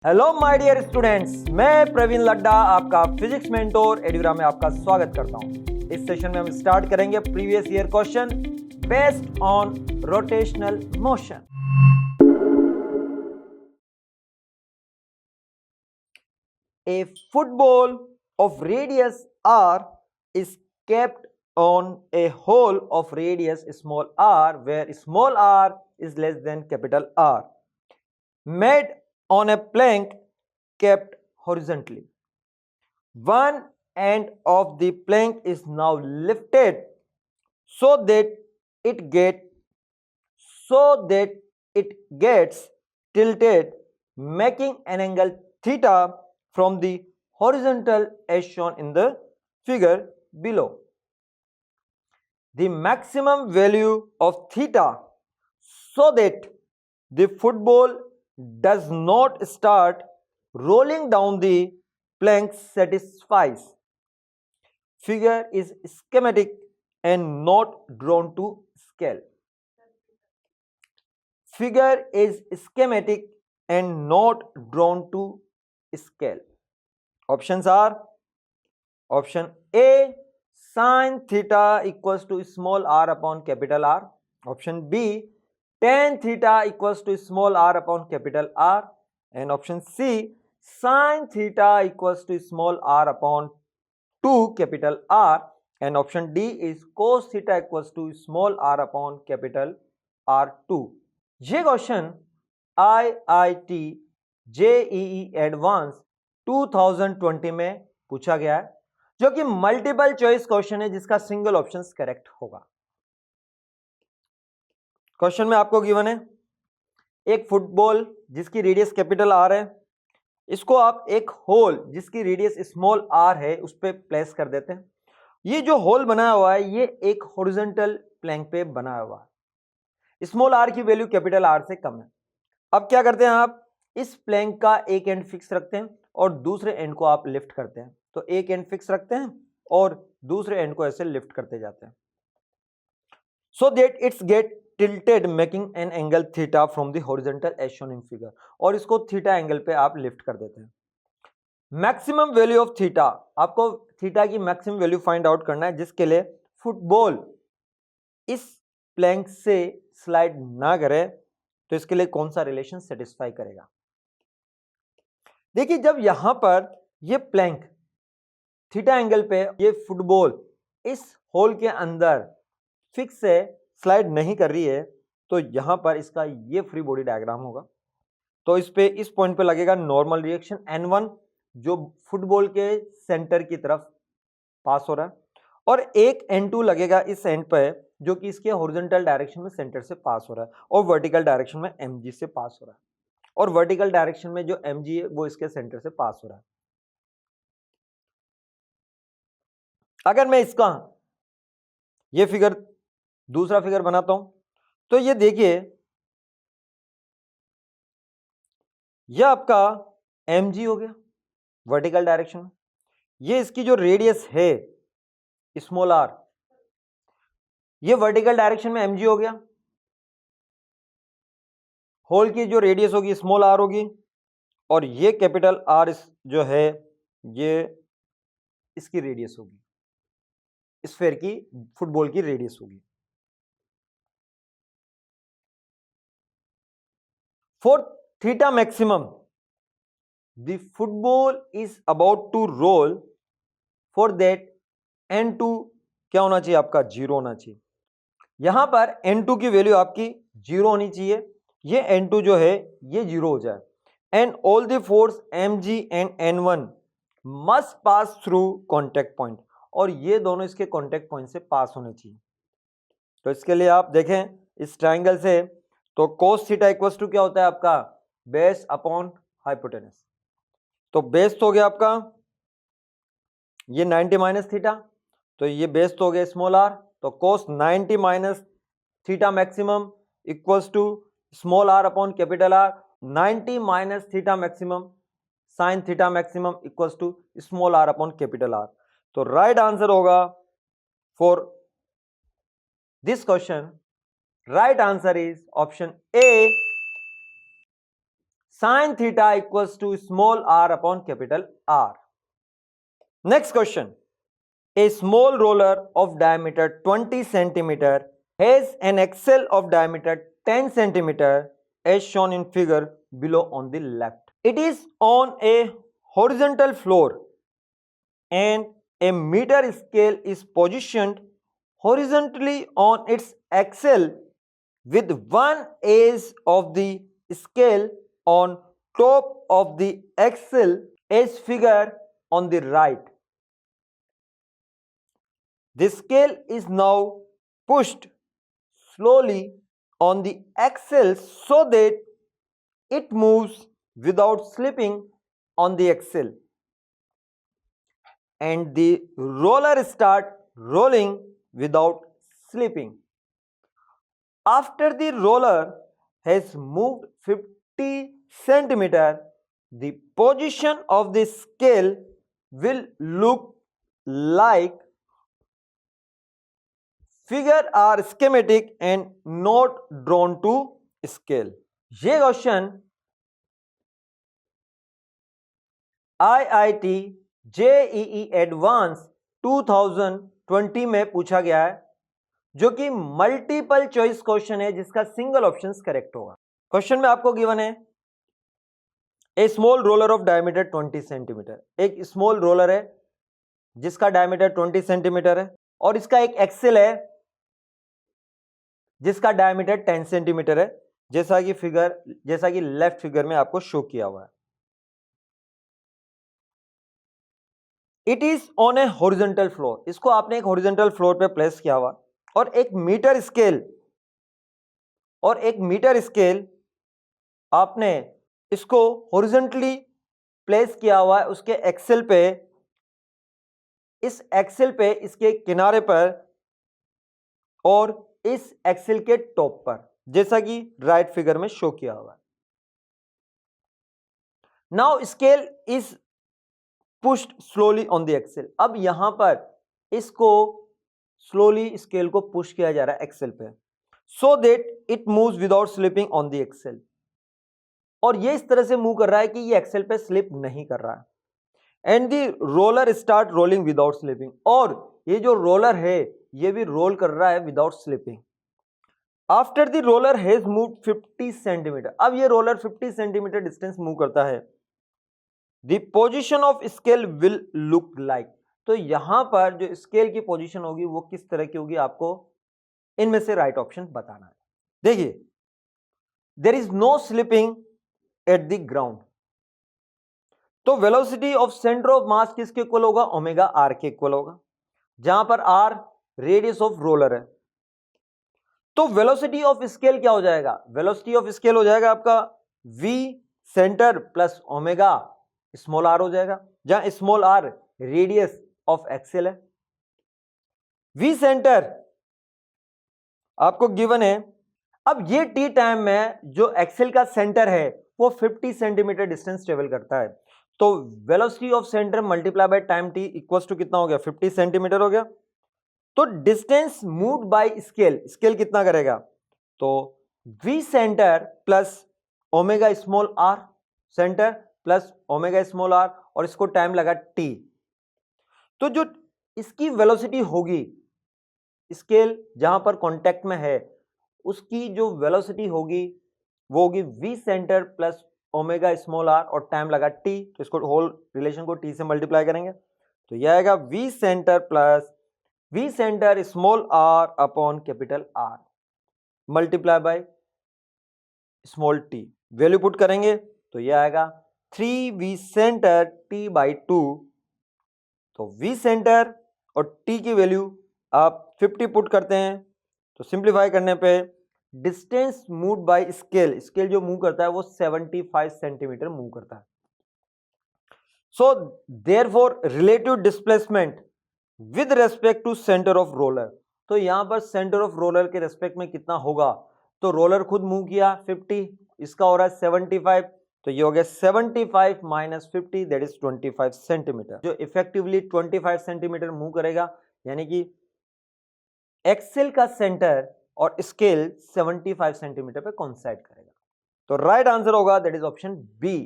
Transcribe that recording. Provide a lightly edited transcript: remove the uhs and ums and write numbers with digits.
Hello my dear students, मैं प्रवीण लड्डा आपका physics mentor एडुग्राम में आपका स्वागत करता हूं। इस सेशन में हम स्टार्ट करेंगे previous year question based on rotational motion. A football of radius r is kept on a hole of radius small r where small r is less than capital R, made on a plank kept horizontally. One end of the plank is now lifted so that it gets tilted, making an angle theta from the horizontal as shown in the figure below. The maximum value of theta so that the football does not start rolling down the plank satisfies. Figure is schematic and not drawn to scale. Figure is schematic and not drawn to scale. Options are option A, sin theta equals to small r upon capital R. Option B, tan theta equals to small r upon capital R. And option C, sin theta equals to small r upon 2 capital R. And option D is cos theta equals to small r upon capital R2. ये question IIT JEE advance 2020 में पूछा गया है, जो कि multiple choice question है जिसका single option correct होगा। क्वेश्चन में आपको गिवन है एक फुटबॉल जिसकी रेडियस कैपिटल आर है, इसको आप एक होल जिसकी रेडियस स्मॉल आर है उस पर प्लेस कर देते हैं। ये जो होल बनाया हुआ है ये एक हॉरिजॉन्टल प्लेन पे बनाया हुआ है, स्मॉल आर की वैल्यू कैपिटल आर से कम है। अब क्या करते हैं, आप इस प्लैंक का एक एंड फिक्स रखते हैं और दूसरे एंड को आप लिफ्ट करते हैं। तो एक एंड फिक्स रखते हैं और दूसरे एंड को ऐसे लिफ्ट करते जाते हैं, so that it's get tilted making an angle theta from the horizontal as shown in figure. और इसको थीटा एंगल पे आप लिफ्ट कर देते हैं। मैक्सिमम वैल्यू ऑफ थीटा, आपको थीटा की मैक्सिमम वैल्यू फाइंड आउट करना है, जिसके लिए फुटबॉल इस प्लैंक से स्लाइड ना करे तो इसके लिए कौन सा रिलेशन सेटिस्फाई करेगा। देखिए, जब यहां पर ये प्लैंक थीटा एंगल पे ये फुटबॉल इस होल के अंदर फिक्स से स्लाइड नहीं कर रही है तो यहां पर इसका ये फ्री बॉडी डायग्राम होगा। तो इस पॉइंट पे लगेगा नॉर्मल रिएक्शन N1 जो फुटबॉल के सेंटर की तरफ पास हो रहा है, और एक N2 लगेगा इस एंड पे जो कि इसके हॉरिजॉन्टल डायरेक्शन में सेंटर से पास हो रहा है, और वर्टिकल डायरेक्शन में mg से पास हो रहा है, और वर्टिकल डायरेक्शन में जो mg है वो इसके सेंटर से पास हो रहा है। अगर मैं इसका ये फिगर दूसरा फिगर बनाता हूं तो ये देखिए, ये आपका mg हो गया वर्टिकल डायरेक्शन में, ये इसकी जो रेडियस है स्मॉल r, ये वर्टिकल डायरेक्शन में mg हो गया, होल की जो रेडियस होगी स्मॉल r होगी, और ये कैपिटल R जो है ये इसकी रेडियस होगी, स्फीयर की फुटबॉल की रेडियस होगी। For theta maximum the football is about to roll, for that N2 क्या होना चाहिए, आपका 0 होना चाहिए। यहां पर N2 की वैल्यू आपकी 0 होनी चाहिए, ये N2 जो है ये 0 हो जाए, and all the force mg and N1 must pass through contact point, और ये दोनों इसके कॉन्टेक्ट पॉइंट से पास होने चाहिए। तो इसके लिए आप देखें इस ट्राइंगल से, तो cos थीटा इक्वल्स टू क्या होता है आपका, बेस अपॉन हाइपोटेनस। तो बेस तो हो गया आपका ये 90 माइनस थीटा, तो ये बेस तो हो गया स्मॉल r, तो cos 90 minus theta maximum equals to small r upon capital R। 90 minus theta maximum sine theta maximum equals to small r upon capital R। तो राइट आंसर होगा for this question, right answer is option A, sin theta equals to small r upon capital R. Next question. A small roller of diameter 20 centimeter has an axle of diameter 10 centimeter as shown in figure below on the left. It is on a horizontal floor and a meter scale is positioned horizontally on its axle with one edge of the scale on top of the axle as figure on the right. The scale is now pushed slowly on the axle so that it moves without slipping on the axle, and the roller start rolling without slipping. After the roller has moved 50 centimeter, the position of the scale will look like figure are schematic and not drawn to scale. ये question IIT JEE advance 2020 में पूछा गया है, जो कि multiple choice question है जिसका single option correct होगा. क्वेश्चन में आपको गिवन है a small roller of diameter 20 centimetre. एक स्मॉल रोलर है जिसका डायमीटर 20 सेंटीमीटर है और इसका एक एक्सेल है जिसका डायमीटर 10 सेंटीमीटर है, जैसा कि लेफ्ट फिगर में आपको शो किया हुआ है. It is on A horizontal floor. इसको आपने एक हॉरिजॉन्टल फ्लोर पे प्लेस किया हुआ और एक मीटर स्केल आपने इसको हॉरिजॉन्टली प्लेस किया हुआ है उसके एक्सेल पे. इस एक्सेल पे इसके किनारे पर और इस एक्सेल के टॉप पर, जैसा कि राइट फिगर में शो किया हुआ है. Now scale is pushed slowly on the axle. अब यहां पर इसको स्लोली स्केल को पुश किया जा रहा है एक्सेल पे, so that it moves without slipping on the axle. और ये इस तरह से मूव कर रहा है कि ये एक्सेल पे स्लिप नहीं कर रहा है. And the roller start rolling without slipping. और ये जो रोलर है ये भी रोल कर रहा है without slipping. After the roller has moved 50 centimetre. अब ये रोलर 50 सेंटीमीटर डिस्टेंस मूव करता है. The position of scale will look like. तो यहां पर जो स्केल की पोजीशन होगी वो किस तरह की होगी, आपको इनमें से राइट ऑप्शन बताना है. देखिए, there is no slipping at the ground. तो velocity of centre of mass किसके इक्वल होगा, ओमेगा आर के इक्वल होगा, जहां पर आर रेडियस ऑफ रोलर है. तो वेलोसिटी ऑफ स्केल क्या हो जाएगा, वेलोसिटी ऑफ स्केल हो जाएगा आपका v centre plus omega small r हो जाएगा, जहां small r radius of axle है. v सेंटर आपको गिवन है. अब ये टी टाइम में जो एक्सेल का सेंटर है वो 50 सेंटीमीटर डिस्टेंस ट्रेवल करता है. तो velocity of centre multiply by time t equals to कितना हो गया, 50 सेंटीमीटर हो गया. तो डिस्टेंस मूव्ड बाय स्केल कितना करेगा, तो v centre plus omega small r centre plus omega small r, और इसको टाइम लगा t. तो जो इसकी वेलोसिटी होगी, स्केल जहां पर कांटेक्ट में है उसकी जो वेलोसिटी होगी वो होगी v centre plus omega small r और टाइम लगा t. तो इसको होल रिलेशन को t से मल्टीप्लाई करेंगे तो यह आएगा v centre plus v centre small r upon capital R multiply by small t. Value put करेंगे तो यह आएगा 3v सेंटर t बाई 2. तो v सेंटर और t की वैल्यू आप 50 पुट करते हैं तो सिंप्लीफाई करने पे डिस्टेंस मूव्ड बाय स्केल जो मूव करता है वो 75 सेंटीमीटर मूव करता है. So therefore relative displacement with respect to centre of roller. तो यहां पर सेंटर ऑफ रोलर के रेस्पेक्ट में कितना होगा, तो रोलर खुद मूव किया 50, इसका हो रहा है 75, तो ये हो गया 75 माइनस 50 दैट इज 25 सेंटीमीटर, जो इफेक्टिवली 25 सेंटीमीटर मूव करेगा. यानी कि एक्सेल का सेंटर और स्केल 75 सेंटीमीटर पे कोइंसाइड करेगा. तो राइट आंसर होगा दैट इज ऑप्शन बी,